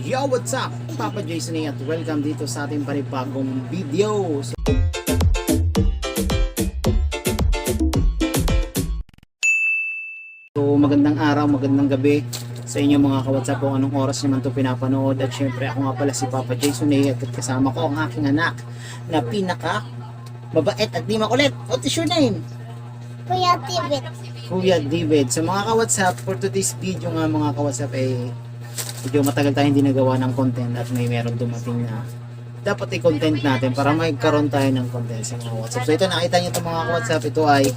Yo, what's up? Papa Jason at welcome dito sa ating panibagong video. So, magandang araw, magandang gabi sa inyo mga ka-WhatsApp kung anong oras naman ito pinapanood. At syempre ako nga pala si Papa Jason at kasama ko ang aking anak na pinaka mabait at di makulit. What is your name? Kuya David. Kuya David. So mga ka-WhatsApp, for today's video nga mga ka-WhatsApp ay medyo matagal tayo hindi nagawa ng content at may meron dumating na dapat i-content natin para magkaroon tayo ng content sa mga WhatsApp. So ito nakita nyo ito mga WhatsApp, ito ay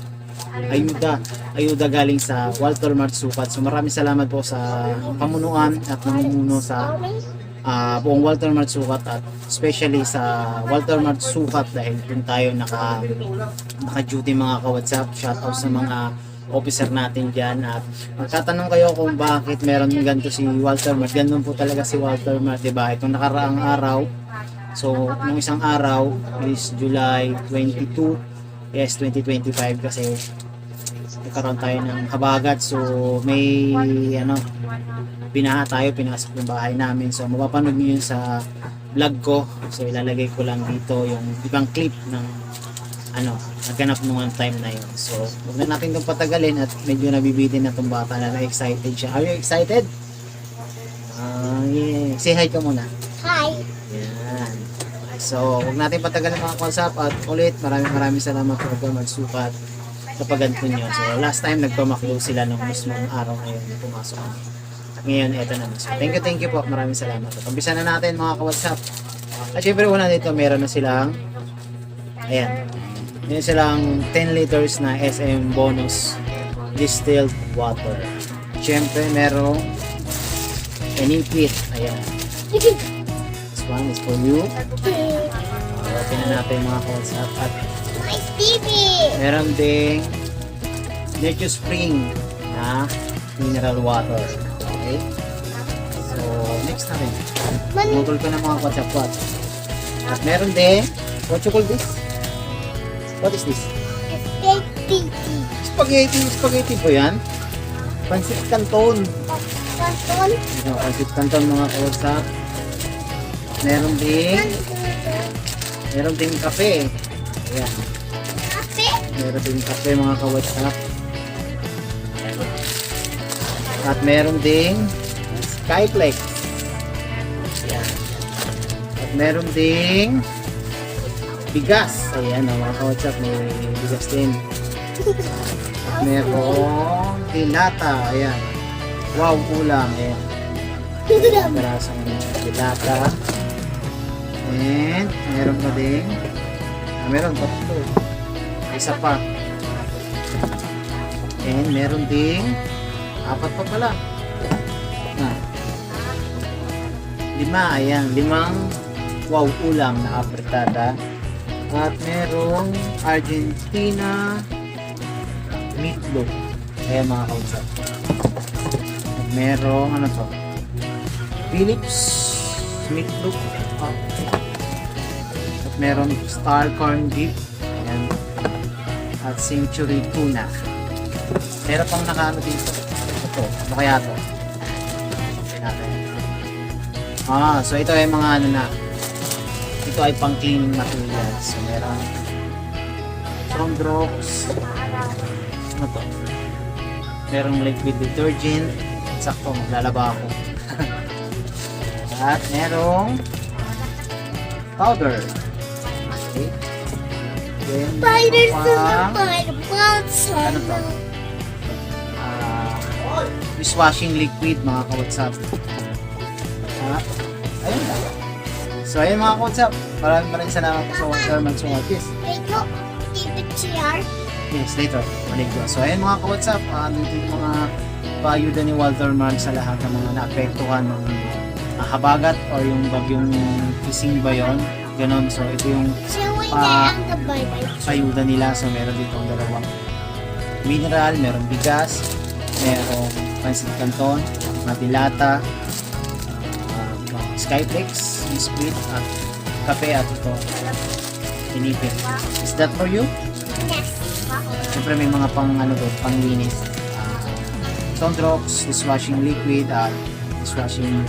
ayuda galing sa Walter Mart Sukat. So maraming salamat po sa pamunuan at namumuno sa buong Walter Mart Sukat at especially sa Walter Mart Sukat dahil dun tayo naka-duty mga ka-WhatsApp. Shoutout sa mga officer natin dyan at magtatanong kayo kung bakit meron ganito si Walter Mart. Ganun po talaga si Walter Mart, diba? Itong nakaraang araw, so nung isang araw is July 22, yes 2025 kasi nagkaroon tayo ng habagat, so may binaha tayo, pinasok yung bahay namin. So mapapanood nyo yun sa vlog ko, so ilalagay ko lang dito yung ibang clip ng nagganap nung time na yun. So huwag na natin itong patagalin at medyo nabibitin na itong bata na excited siya. Are you excited? Yeah. Say hi ka muna. Hi. Yan. So huwag natin patagalin mga WhatsApp at ulit maraming salamat po sa magsukat sa pagganto nyo. So last time nagpamaklo sila nung mismong araw ngayon na pumasok kami. At ngayon eto naman. So thank you po. Maraming salamat. At umpisa na natin mga ka-WhatsApp. At syempre una dito meron na silang Meron silang 10 liters na SM bonus distilled water. Siyempre, merong inipit. Ayan. This one is for you. Open na natin mga ka-WhatsApp. At Nice TV. meron ding Nature Spring na mineral water. Okay? So, next natin. Butol ko na mga ka-WhatsApp. At meron ding, what you call this? What is this? Spaghetti po yan? Pancit Canton. Kanton. Pancit Canton mga ka-WhatsApp. Meron ding kape. Ayan. Kape. Meron ding kape mga ka-WhatsApp. At meron ding Skyflex. Ayan. At meron ding bigas. Ayan, mga ka-WhatsApp, may bigas din. At merong dilata. Ayan. Wow, ulam. Ayan. Parasang dilata. And meron pa din. Meron pa ito. Isa pa. And meron ding apat pa pala. 5. Ayan. 5 wow ulam na apretada. At merong Argentina meatloaf. Ayan mga kausap. At merong Philips meatloaf. At merong star corn beef. Ayan. At century tuna. Meron pang nakaano dito. Ito. Ano kaya ito? Okay natin. So ito ay mga ito ay pang cleaning materials. So meron Sondrox. Ano to? Merong liquid detergent. Sakto, maglalaba ako. At merong powder. Okay. Then, Spiders pang, in the monster. ano to? Dishwashing liquid mga ka-WhatsApp. Ayun lang. So ayun mga ka-WhatsApp, maraming salamat po sa Walter Mart Sukat. Ito, David CR. Yes, later. Maligwa. So ayun mga ka-WhatsApp, dito yung mga paayuda ni Walter Mart sa lahat ng mga naapektuhan ng habagat o yung bagyong Kising ba yun? Ganon. So ito yung paayuda nila. So meron dito ang dalawang mineral, merong bigas, merong pancit canton, matilata, Skyflex, biscuit, at kape at ito inipit. Is that for you? Yes. Siyempre may mga panglinis. Sondrox, dishwashing liquid, at dishwashing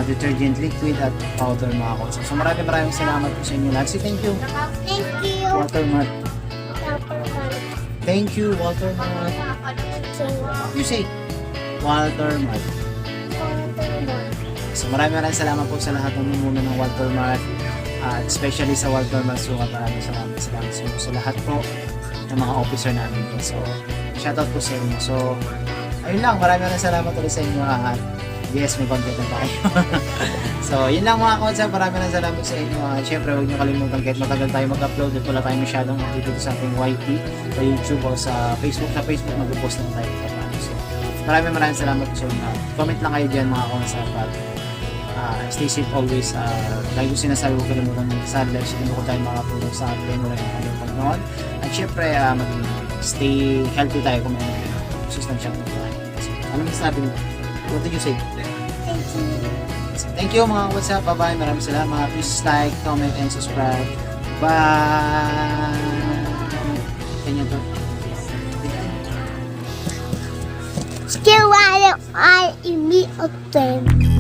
detergent liquid at powder mga kawatsap. So maraming salamat po sa inyo lahat. Thank you, Thank you. Walter Mart. Thank you, Walter Mart. You say, Walter Mart. So maraming salamat po sa lahat ng muna ng Walter Mart. Especially sa Walter Mart Sukat, maraming salamat sa lahat po ng mga officer namin. So, shoutout po sa inyo. So, ayun lang, maraming salamat ulit sa inyo at yes, may content na tayo. So, yun lang mga kawatsap, maraming salamat sa inyo. Siyempre, huwag niyo kalimutan kahit matagal tayo mag-upload at wala tayo masyadong active sa ating YT sa YouTube o sa Facebook. Sa Facebook, mag-post lang tayo. So, maraming salamat po sa inyo. Comment lang kayo dyan mga kawatsap at stay safe always. Lagi ko sinasabi, huwag kalimutan sa live stream ko tayo makatulong sa atin, wala yung kanyang pagnood. At syempre, stay healthy tayo kung may sustansya ko tayo. So, anong sabi niyo? What did you say? Thank you. Thank you mga WhatsApp. Bye-bye. Maraming salamat. Please like, comment, and subscribe. Bye! Ganyan to. Skill while I meet a friend.